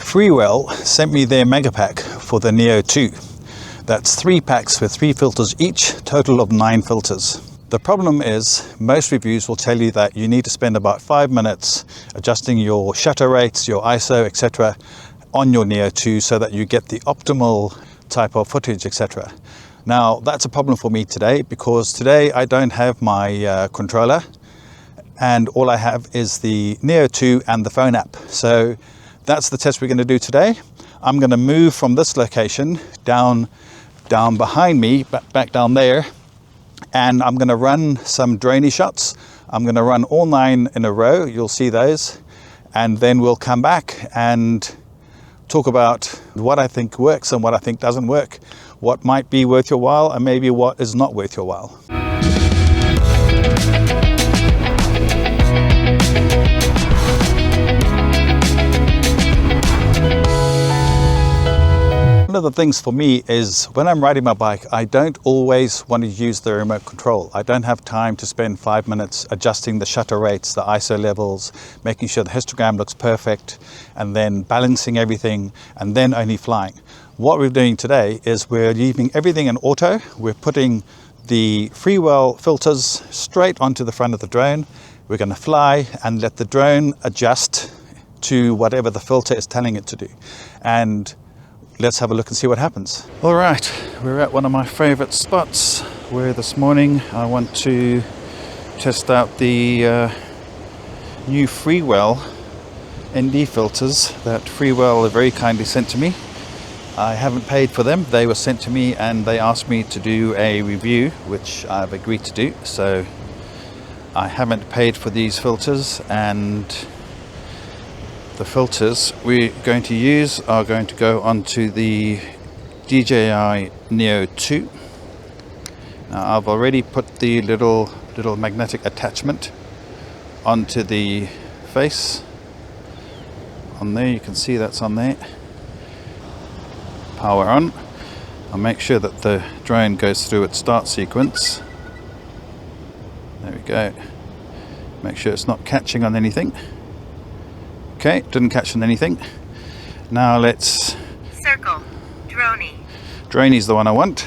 Freewell sent me their mega pack for the Neo 2. That's 3 packs with 3 filters each, total of 9 filters. The problem is most reviews will tell you that you need to spend about 5 minutes adjusting your shutter rates, your ISO, etc. on your Neo 2 so that you get the optimal type of footage, etc. Now that's a problem for me today because today I don't have my controller and all I have is the Neo 2 and the phone app. So that's the test we're going to do today. I'm going to move from this location down behind me, back down there, and I'm going to run some dronie shots. I'm going to run all 9 in a row, you'll see those, and then we'll come back and talk about what I think works and what I think doesn't work, what might be worth your while and maybe what is not worth your while. One of the things for me is when I'm riding my bike, I don't always want to use the remote control. I don't have time to spend 5 minutes adjusting the shutter rates, the ISO levels, making sure the histogram looks perfect, and then balancing everything, and then only flying. What we're doing today is we're leaving everything in auto. We're putting the Freewell filters straight onto the front of the drone. We're going to fly and let the drone adjust to whatever the filter is telling it to do. And let's have a look and see what happens. All right, we're at one of my favorite spots where this morning I want to test out the new Freewell ND filters that Freewell very kindly sent to me. I haven't paid for them. They were sent to me and they asked me to do a review, which I've agreed to do. So I haven't paid for these filters, and the filters we're going to use are going to go onto the DJI Neo 2. Now I've already put the little magnetic attachment onto the face. On there, you can see that's on there. Power on. I'll make sure that the drone goes through its start sequence. There we go. Make sure it's not catching on anything. Okay, didn't catch on anything. Now let's circle dronie. Dronie's the one I want,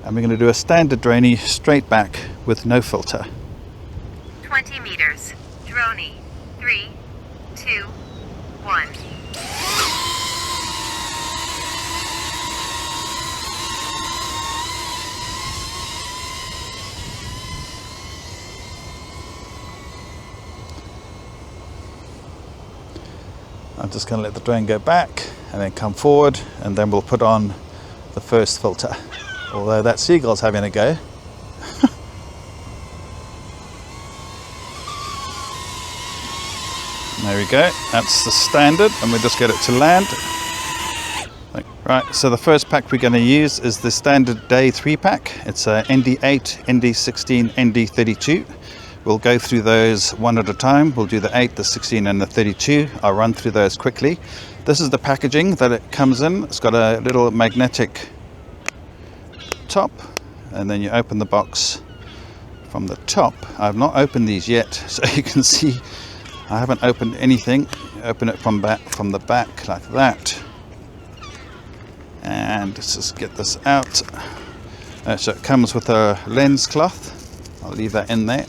and we're going to do a standard dronie straight back with no filter. 20 meters. Dronie. 3, 2, 1. I'm just going to let the drone go back and then come forward, and then we'll put on the first filter. Although that seagull's having a go. There we go, that's the standard, and we'll just get it to land. Right, so the first pack we're going to use is the standard day 3 pack. It's a ND8, ND16, ND32. We'll go through those one at a time. We'll do the 8, the 16 and the 32. I'll run through those quickly. This is the packaging that it comes in. It's got a little magnetic top, and then you open the box from the top. I've not opened these yet, so you can see I haven't opened anything. You open it from the back like that. And let's just get this out. So it comes with a lens cloth. I'll leave that in there.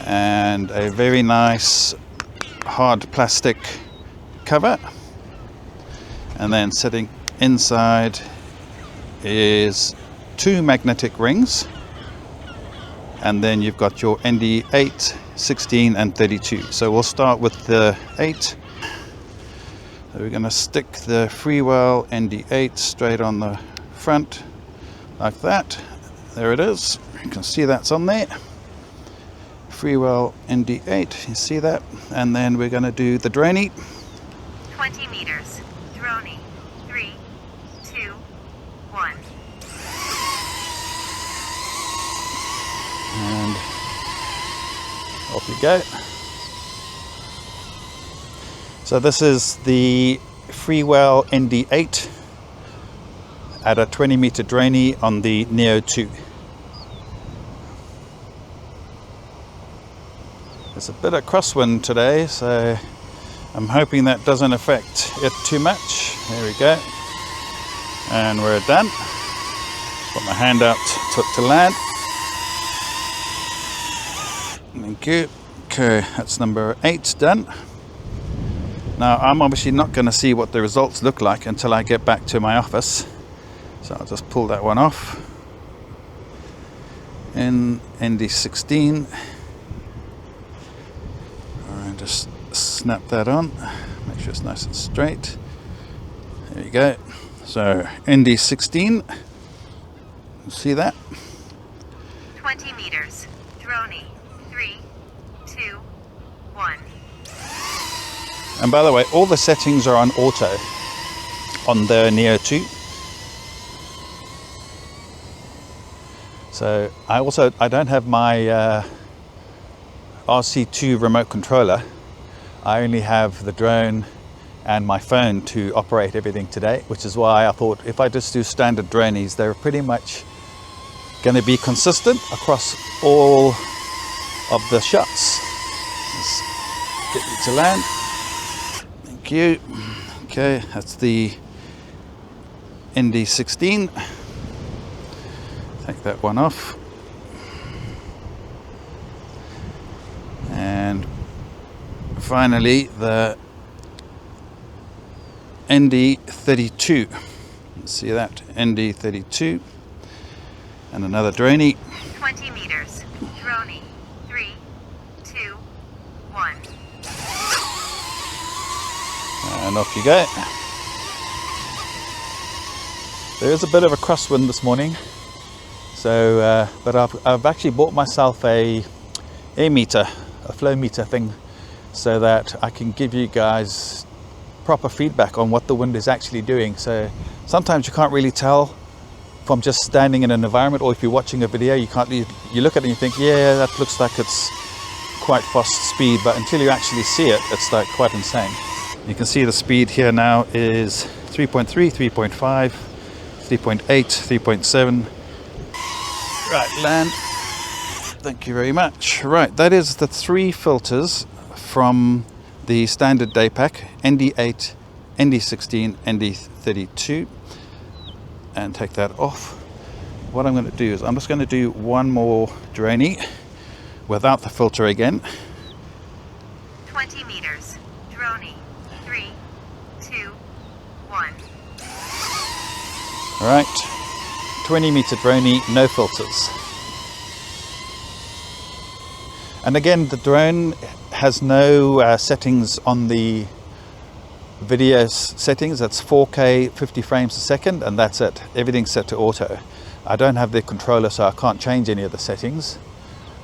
And a very nice hard plastic cover, and then sitting inside is 2 magnetic rings, and then you've got your ND8, 16 and 32. So we'll start with the 8. So we're going to stick the Freewell ND8 straight on the front like that. There it is, you can see that's on there. Freewell ND8, you see that? And then we're going to do the dronie. 20 meters. Dronie. 3, 2, 1. And off you go. So this is the Freewell ND8 at a 20 meter dronie on the Neo 2. It's a bit of crosswind today, so I'm hoping that doesn't affect it too much. There we go. And we're done. Put my hand out to land. Thank you. Okay, that's number 8 done. Now I'm obviously not going to see what the results look like until I get back to my office. So I'll just pull that one off. ND16. And just snap that on. Make sure it's nice and straight. There you go. So ND16. See that? 20 meters. Dronie. 3, 2, 1. And by the way, all the settings are on auto on the Neo 2. So I don't have my RC2 remote controller. I only have the drone and my phone to operate everything today, which is why I thought if I just do standard dronies, they're pretty much going to be consistent across all of the shots. Let's get you to land. Thank you. Okay, that's the ND16. Take that one off. And finally the ND32. See that? ND32. And another dronie. 20 meters. Dronie. 3, 2, 1. And off you go. There is a bit of a crosswind this morning. So, but I've actually bought myself a air meter, a flow meter thing, so that I can give you guys proper feedback on what the wind is actually doing. So sometimes you can't really tell from just standing in an environment, or if you're watching a video, you look at it and you think, yeah, that looks like it's quite fast speed, but until you actually see it, it's like quite insane. You can see the speed here now is 3.3, 3.5, 3.8, 3.7. Right, land. Thank you very much. Right, that is the 3 filters from the standard day pack, ND8, ND16, ND32. And take that off. What I'm going to do is I'm just going to do one more dronie without the filter again. 20 meters. Dronie. 3, 2, 1. All right, 20 meter dronie, no filters. And again, the drone has no settings on the video settings. That's 4K 50 frames a second, and that's it. Everything's set to auto. I don't have the controller, so I can't change any of the settings,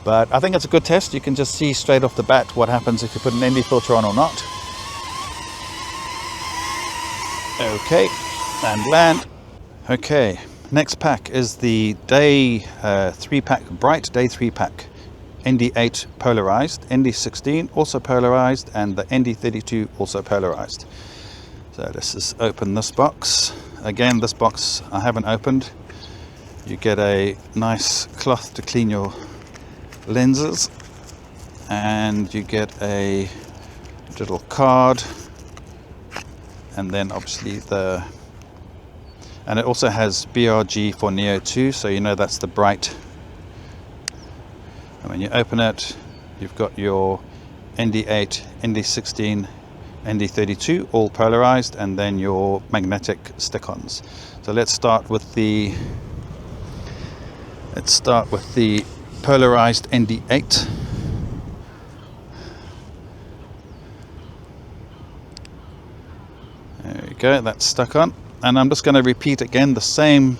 but I think it's a good test. You can just see straight off the bat what happens if you put an ND filter on or not. Okay, and land. Okay, next pack is the day 3 pack, bright day 3 pack. ND8 polarized, ND16 also polarized, and the ND32 also polarized. So let's just open this box. Again, this box I haven't opened. You get a nice cloth to clean your lenses, and you get a little card, and then obviously and it also has BRG for Neo 2, so you know that's the bright. And when you open it, you've got your ND8, ND16, ND32 all polarized, and then your magnetic stick-ons. So let's start with the polarized ND8. There we go, that's stuck on. And I'm just going to repeat again the same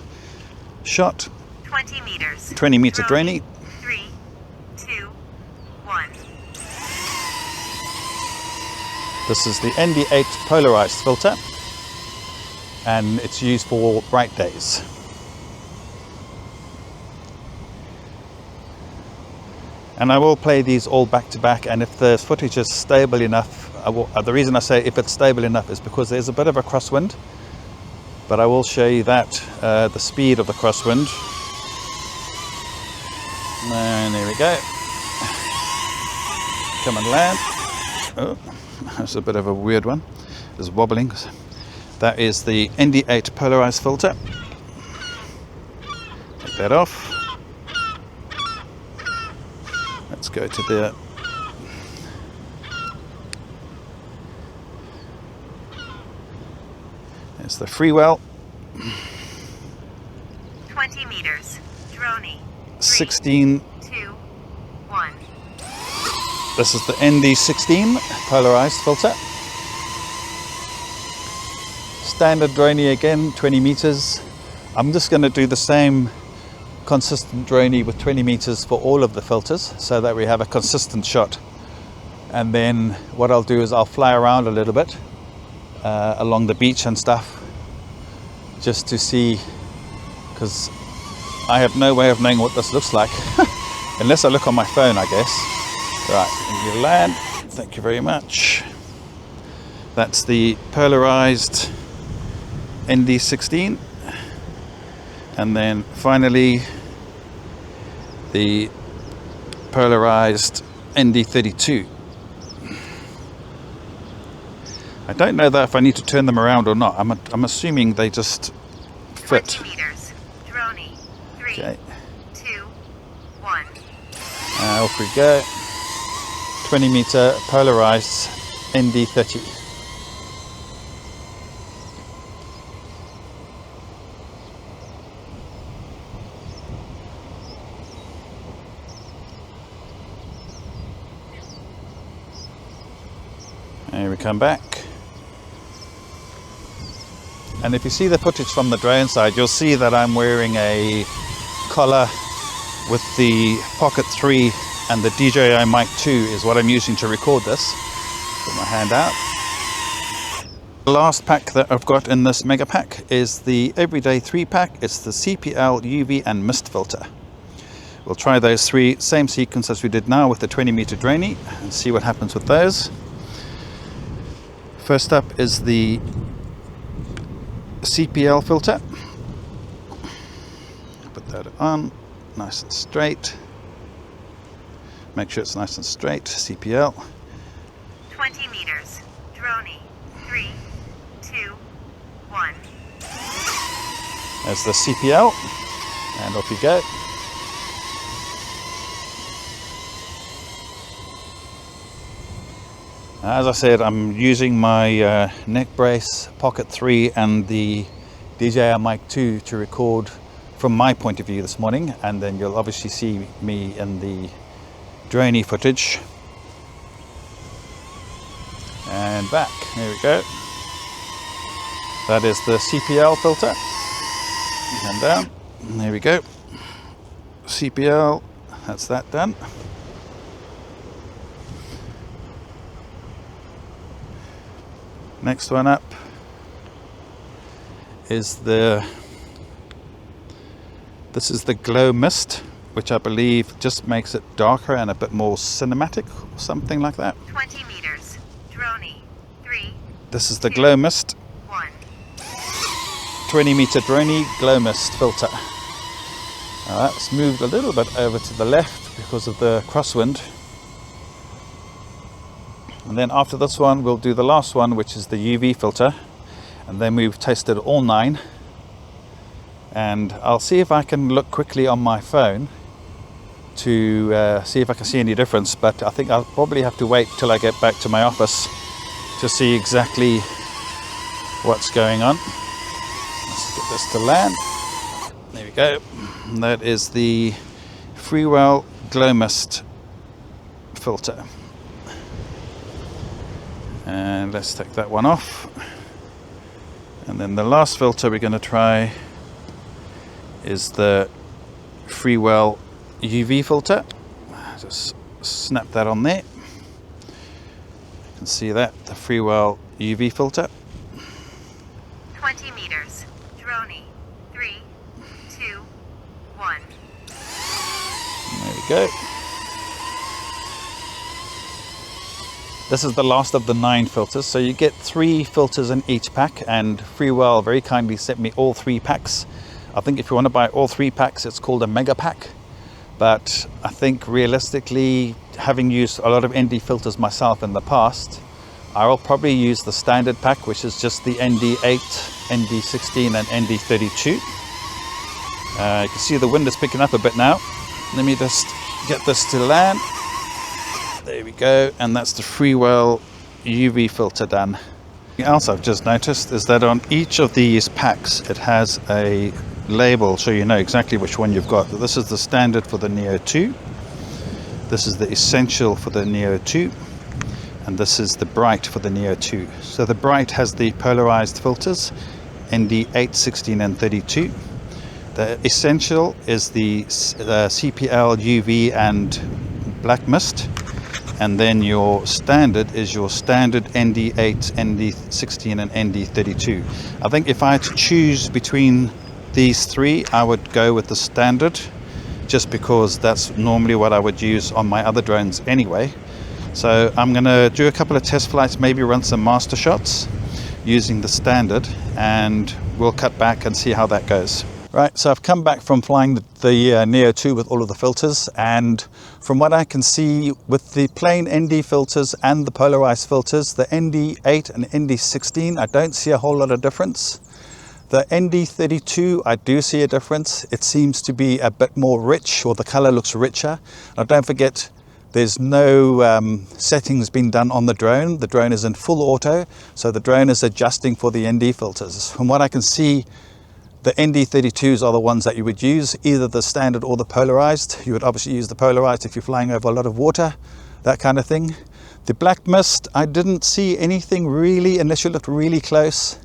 shot. 20 meters. 20 meter dronie. 3, 2, 1. This is the ND8 polarized filter, and it's used for bright days. And I will play these all back to back, and if the footage is stable enough, the reason I say if it's stable enough is because there's a bit of a crosswind, but I will show you that, the speed of the crosswind. And there we go. Come and land. Oh, that's a bit of a weird one. It's wobbling. That is the ND8 polarized filter. Take that off. Let's go to the there's the Freewell. 20 meters. Dronie. 16. 2, 1. This is the ND16 polarized filter. Standard dronie again, 20 meters. I'm just going to do the same consistent dronie with 20 meters for all of the filters so that we have a consistent shot. And then what I'll do is I'll fly around a little bit along the beach and stuff just to see, because I have no way of knowing what this looks like unless I look on my phone, I guess. Right, you land. Thank you very much. That's the polarized ND16, and then finally the polarized ND32. I don't know that if I need to turn them around or not. I'm assuming they just fit. 20 meters. Dronie. 3, Okay. 2, 1. Off we go. 20 meter polarized ND30. Here we come back. And if you see the footage from the drone side, you'll see that I'm wearing a collar with the Pocket 3, and the DJI Mic 2 is what I'm using to record this. Put my hand out. The last pack that I've got in this mega pack is the Everyday 3 pack. It's the CPL, UV and mist filter. We'll try those three, same sequence as we did now with the 20 meter dronie, and see what happens with those. First up is the CPL filter. Put that on, nice and straight. Make sure it's nice and straight. CPL. 20 meters. Dronie. 3, 2, 1. There's the CPL, and off you go. As I said, I'm using my neck brace, Pocket 3 and the DJI Mic 2 to record from my point of view this morning, and then you'll obviously see me in the dronie footage. And back, there we go. That is the CPL filter. And down, there we go. CPL, that's that done. Next one up is this is the glow mist, which I believe just makes it darker and a bit more cinematic or something like that. 20 meters. Dronie. 3. This is the glow mist. 1. 20 meter dronie glow mist filter. Now that's moved a little bit over to the left because of the crosswind. And then after this one, we'll do the last one, which is the UV filter. And then we've tested all 9. And I'll see if I can look quickly on my phone to see if I can see any difference. But I think I'll probably have to wait till I get back to my office to see exactly what's going on. Let's get this to land. There we go. And that is the Freewell Glow Mist filter. And let's take that one off. And then the last filter we're going to try is the Freewell UV filter. Just snap that on there. You can see that, the Freewell UV filter. 20 meters. Dronie. 3, 2, 1. There we go. This is the last of the 9 filters, so you get 3 filters in each pack, and Freewell very kindly sent me all 3 packs. I think if you want to buy all 3 packs, it's called a mega pack, but I think realistically having used a lot of ND filters myself in the past, I will probably use the standard pack, which is just the ND8, ND16 and ND32. You can see the wind is picking up a bit now. Let me just get this to land. There we go, and that's the Freewell UV filter done. Something else I've just noticed is that on each of these packs it has a label so you know exactly which one you've got. This is the standard for the Neo 2, this is the essential for the Neo 2, and this is the bright for the Neo 2. So the bright has the polarized filters, ND8, 16 and 32. The essential is the CPL, UV and black mist. And then your standard is your standard ND8, ND16 and ND32. I think if I had to choose between these three, I would go with the standard, just because that's normally what I would use on my other drones anyway. So I'm going to do a couple of test flights, maybe run some master shots using the standard, and we'll cut back and see how that goes. Right, so I've come back from flying the Neo 2 with all of the filters, and from what I can see with the plain ND filters and the polarized filters, the ND8 and ND16, I don't see a whole lot of difference. The ND32, I do see a difference. It seems to be a bit more rich, or the color looks richer. Now don't forget, there's no settings being done on the drone. The drone is in full auto, so the drone is adjusting for the ND filters. From what I can see, the ND32s are the ones that you would use, either the standard or the polarized. You would obviously use the polarized if you're flying over a lot of water, that kind of thing. The black mist, I didn't see anything really unless you looked really close.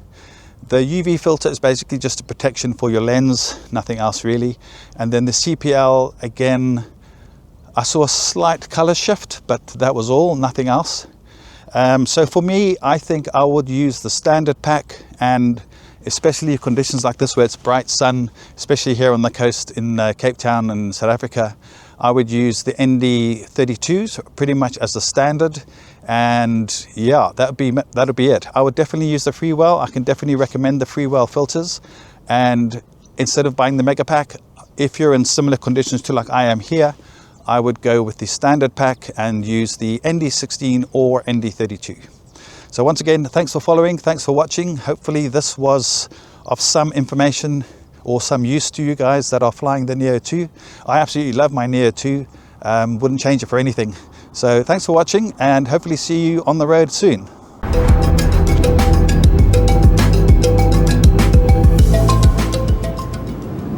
The UV filter is basically just a protection for your lens, nothing else really. And then the CPL, again, I saw a slight color shift, but that was all, nothing else. So for me, I think I would use the standard pack, and especially conditions like this where it's bright sun, especially here on the coast in Cape Town and South Africa, I would use the ND32s pretty much as the standard. And yeah, that'll be it. I would definitely use the Freewell. I can definitely recommend the Freewell filters. And instead of buying the mega pack, if you're in similar conditions to like I am here, I would go with the standard pack and use the ND16 or ND32. So once again, thanks for following, thanks for watching. Hopefully this was of some information or some use to you guys that are flying the Neo 2. I absolutely love my Neo 2, wouldn't change it for anything. So thanks for watching, and hopefully see you on the road soon.